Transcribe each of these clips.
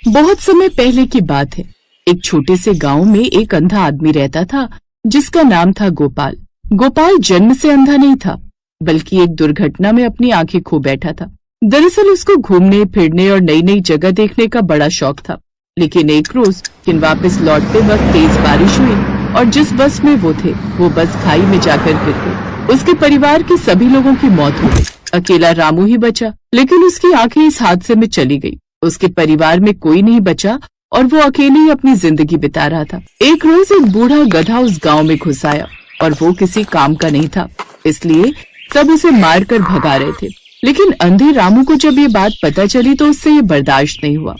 बहुत समय पहले की बात है। एक छोटे से गांव में एक अंधा आदमी रहता था जिसका नाम था गोपाल। गोपाल जन्म से अंधा नहीं था, बल्कि एक दुर्घटना में अपनी आंखें खो बैठा था। दरअसल उसको घूमने फिरने और नई नई जगह देखने का बड़ा शौक था। लेकिन एक रोज वापस लौटते वक्त तेज बारिश हुई और जिस बस में वो थे वो बस खाई में जाकर गिर गई। उसके परिवार के सभी लोगों की मौत हो गई। अकेला रामू ही बचा, लेकिन उसकी आंखें इस हादसे में चली गई। उसके परिवार में कोई नहीं बचा और वो अकेले ही अपनी जिंदगी बिता रहा था। एक रोज एक बूढ़ा गधा उस गांव में घुस आया और वो किसी काम का नहीं था, इसलिए सब उसे मार कर भगा रहे थे। लेकिन अंधे रामू को जब ये बात पता चली तो उससे ये बर्दाश्त नहीं हुआ।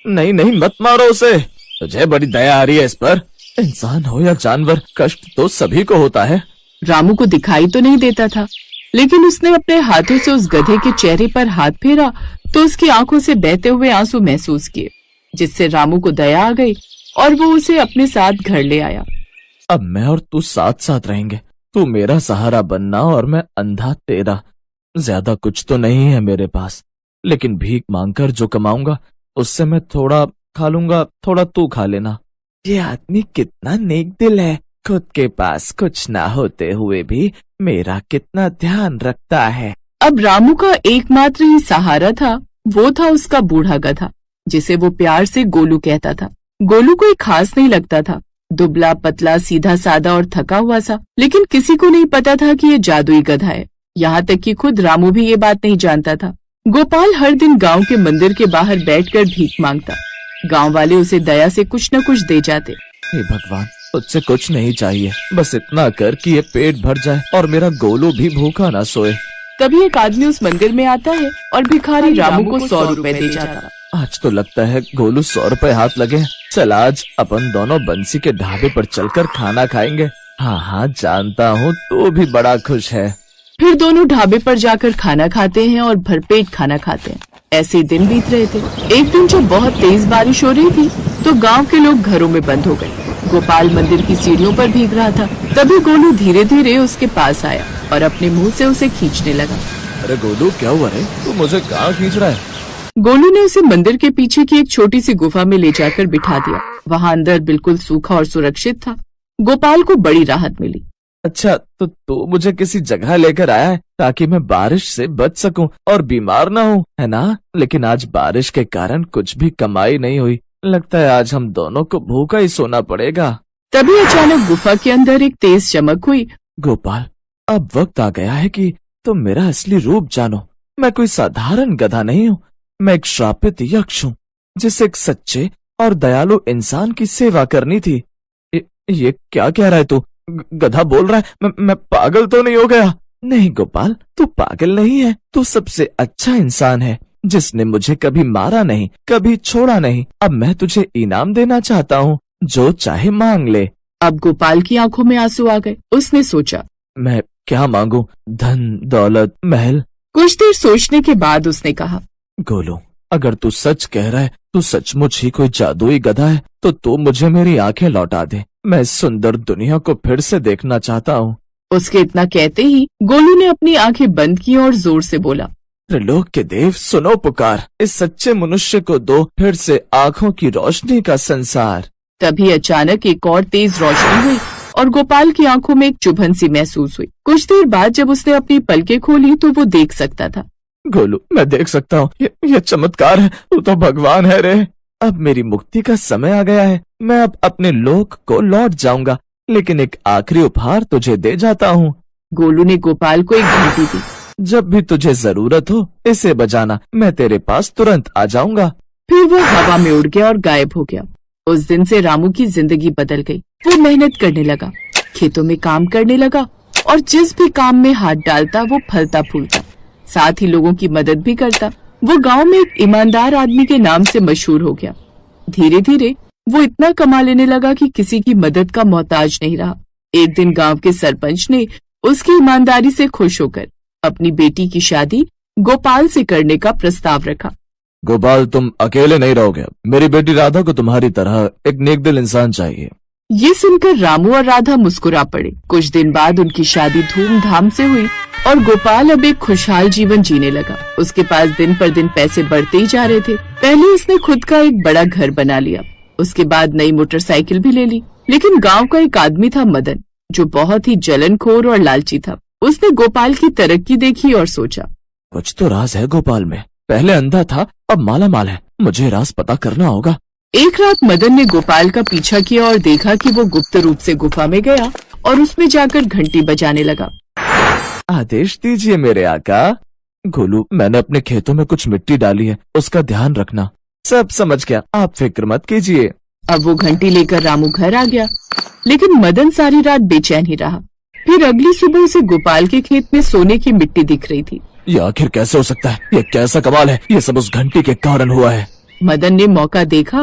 नहीं नहीं, मत मारो उसे, तुझे बड़ी दया आ रही है इस पर। इंसान हो या जानवर, कष्ट तो सभी को होता है। रामू को दिखाई तो नहीं देता था, लेकिन उसने अपने हाथों से उस गधे के चेहरे पर हाथ फेरा तो उसकी आंखों से बहते हुए आंसू महसूस किए, जिससे रामू को दया आ गई और वो उसे अपने साथ घर ले आया। अब मैं और तू साथ साथ रहेंगे। तू मेरा सहारा बनना और मैं अंधा तेरा। ज्यादा कुछ तो नहीं है मेरे पास, लेकिन भीख मांगकर जो कमाऊंगा उससे मैं थोड़ा खा लूंगा, थोड़ा तू खा लेना। ये आदमी कितना नेक दिल है, खुद के पास कुछ ना होते हुए भी मेरा कितना ध्यान रखता है। अब रामू का एकमात्र ही सहारा था, वो था उसका बूढ़ा गधा, जिसे वो प्यार से गोलू कहता था। गोलू कोई खास नहीं लगता था, दुबला पतला सीधा सादा और थका हुआ सा, लेकिन किसी को नहीं पता था कि ये जादुई गधा है। यहाँ तक कि खुद रामू भी ये बात नहीं जानता था। गोपाल हर दिन गांव के मंदिर के बाहर बैठकर भीख मांगता। गांव वाले उसे दया से कुछ न कुछ दे जाते। हे भगवान, तुझसे कुछ नहीं चाहिए, बस इतना कर कि ये पेट भर जाए और मेरा गोलू भी भूखा ना सोए। तभी एक आदमी उस मंदिर में आता है और भिखारी रामू को 100 रुपए दे जाता। आज तो लगता है गोलू 100 रुपए हाथ लगे। चल आज अपन दोनों बंसी के ढाबे पर चलकर खाना खाएंगे। हाँ हाँ, जानता हूँ तू भी बड़ा खुश है। फिर दोनों ढाबे पर जाकर खाना खाते हैं और भरपेट खाना खाते हैं। ऐसे दिन बीत रहे थे। एक दिन जब बहुत तेज बारिश हो रही थी तो गांव के लोग घरों में बंद हो गए। गोपाल मंदिर की सीढ़ियों पर भीग रहा था। तभी गोलू धीरे धीरे उसके पास आया और अपने मुंह से उसे खींचने लगा। अरे गोलू, क्या हुआ रे? तू मुझे कहाँ खींच रहा है? गोलू ने उसे मंदिर के पीछे की एक छोटी सी गुफा में ले जाकर बिठा दिया। वहाँ अंदर बिल्कुल सूखा और सुरक्षित था। गोपाल को बड़ी राहत मिली। अच्छा, तो तू मुझे किसी जगह लेकर आया है ताकि मैं बारिश से बच सकूं और बीमार ना हूं, है ना? लेकिन आज बारिश के कारण कुछ भी कमाई नहीं हुई। लगता है आज हम दोनों को भूखा ही सोना पड़ेगा। तभी अचानक गुफा के अंदर एक तेज चमक हुई। गोपाल, अब वक्त आ गया है कि तुम मेरा असली रूप जानो। मैं कोई साधारण गधा नहीं हूँ, मैं एक श्रापित यक्ष हूँ जिसे एक सच्चे और दयालु इंसान की सेवा करनी थी। ये क्या कह रहा है तू? गधा बोल रहा है? मैं पागल तो नहीं हो गया? नहीं गोपाल, तू पागल नहीं है। तू सबसे अच्छा इंसान है जिसने मुझे कभी मारा नहीं, कभी छोड़ा नहीं। अब मैं तुझे इनाम देना चाहता हूँ, जो चाहे मांग ले। अब गोपाल की आंखों में आंसू आ गए। उसने सोचा, मैं क्या मांगू? धन, दौलत, महल? कुछ देर सोचने के बाद उसने कहा, गोलू, अगर तू सच कह रहा है, तू सचमुच ही कोई जादुई गधा है, तो तू मुझे मेरी आंखें लौटा दे। मैं इस सुंदर दुनिया को फिर से देखना चाहता हूँ। उसके इतना कहते ही गोलू ने अपनी आंखें बंद की और जोर से बोला, त्रिलोक के देव सुनो पुकार, इस सच्चे मनुष्य को दो फिर से आँखों की रोशनी का संसार। तभी अचानक एक और तेज रोशनी हुई और गोपाल की आंखों में एक चुभन सी महसूस हुई। कुछ देर बाद जब उसने अपनी पलकें खोली तो वो देख सकता था। गोलू, मैं देख सकता हूँ, ये चमत्कार है। तू तो भगवान है रे। अब मेरी मुक्ति का समय आ गया है। मैं अब अपने लोक को लौट जाऊंगा, लेकिन एक आखिरी उपहार तुझे दे जाता हूँ। गोलू ने गोपाल को एक घंटी दी। जब भी तुझे जरूरत हो इसे बजाना, मैं तेरे पास तुरंत आ जाऊंगा। फिर वो हवा में उड़ गया और गायब हो गया। उस दिन से रामू की जिंदगी बदल गई। वो मेहनत करने लगा, खेतों में काम करने लगा और जिस भी काम में हाथ डालता वो फलता फूलता, साथ ही लोगों की मदद भी करता। वो गांव में एक ईमानदार आदमी के नाम से मशहूर हो गया। धीरे धीरे वो इतना कमा लेने लगा कि किसी की मदद का मोहताज नहीं रहा। एक दिन गांव के सरपंच ने उसकी ईमानदारी से खुश होकर अपनी बेटी की शादी गोपाल से करने का प्रस्ताव रखा। गोपाल, तुम अकेले नहीं रहोगे। मेरी बेटी राधा को तुम्हारी तरह एक नेक दिल इंसान चाहिए। ये सुनकर रामू और राधा मुस्कुरा पड़े। कुछ दिन बाद उनकी शादी धूमधाम से हुई और गोपाल अब एक खुशहाल जीवन जीने लगा। उसके पास दिन पर दिन पैसे बढ़ते ही जा रहे थे। पहले उसने खुद का एक बड़ा घर बना लिया, उसके बाद नई मोटरसाइकिल भी ले ली। लेकिन गांव का एक आदमी था मदन, जो बहुत ही जलनखोर और लालची था। उसने गोपाल की तरक्की देखी और सोचा, कुछ तो राज है गोपाल में। पहले अंधा था, अब माला माल है। मुझे राज पता करना होगा। एक रात मदन ने गोपाल का पीछा किया और देखा कि वो गुप्त रूप से गुफा में गया और उसमें जाकर घंटी बजाने लगा। आदेश दीजिए मेरे आका। गोलू, मैंने अपने खेतों में कुछ मिट्टी डाली है, उसका ध्यान रखना। सब समझ गया, आप फिक्र मत कीजिए। अब वो घंटी लेकर रामू घर आ गया, लेकिन मदन सारी रात बेचैन ही रहा। फिर अगली सुबह उसे गोपाल के खेत में सोने की मिट्टी दिख रही थी। ये आखिर कैसे हो सकता है? ये कैसा कमाल है? ये सब उस घंटी के कारण हुआ है। मदन ने मौका देखा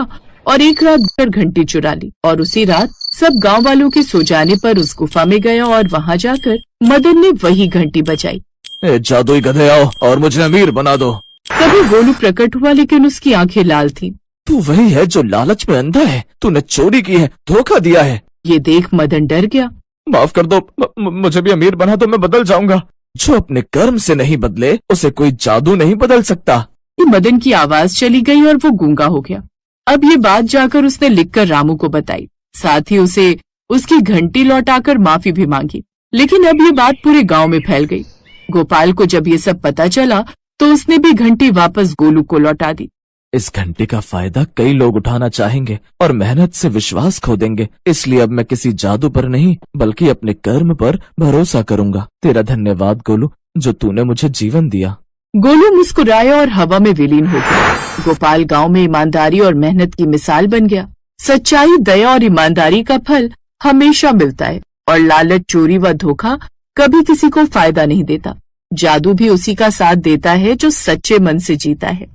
और एक रात भर घंटी चुरा ली और उसी रात सब गांव वालों के सो जाने पर उस गुफा में गया और वहां जाकर मदन ने वही घंटी बजाई। जादुई गधे, आओ और मुझे अमीर बना दो। तभी गोलू प्रकट हुआ, लेकिन उसकी आंखें लाल थीं। तू वही है जो लालच में अंधा है। तूने चोरी की है, धोखा दिया है। ये देख मदन डर गया। माफ कर दो, मुझे भी अमीर बना दो, मैं बदल जाऊंगा। जो अपने कर्म से नहीं बदले, उसे कोई जादू नहीं बदल सकता। मदन की आवाज चली गई और वो गूंगा हो गया। अब ये बात जाकर उसने लिखकर रामू को बताई। साथ ही उसे उसकी घंटी लौटाकर माफी भी मांगी। लेकिन अब ये बात पूरे गांव में फैल गई। गोपाल को जब ये सब पता चला तो उसने भी घंटी वापस गोलू को लौटा दी। इस घंटी का फायदा कई लोग उठाना चाहेंगे और मेहनत से विश्वास खो देंगे। इसलिए अब मैं किसी जादू पर नहीं, बल्कि अपने कर्म पर भरोसा करूंगा। तेरा धन्यवाद गोलू, जो तूने मुझे जीवन दिया। गोलू मुस्कुराया और हवा में विलीन हो गया। गोपाल गांव में ईमानदारी और मेहनत की मिसाल बन गया। सच्चाई, दया और ईमानदारी का फल हमेशा मिलता है और लालच, चोरी व धोखा कभी किसी को फायदा नहीं देता। जादू भी उसी का साथ देता है जो सच्चे मन से जीता है।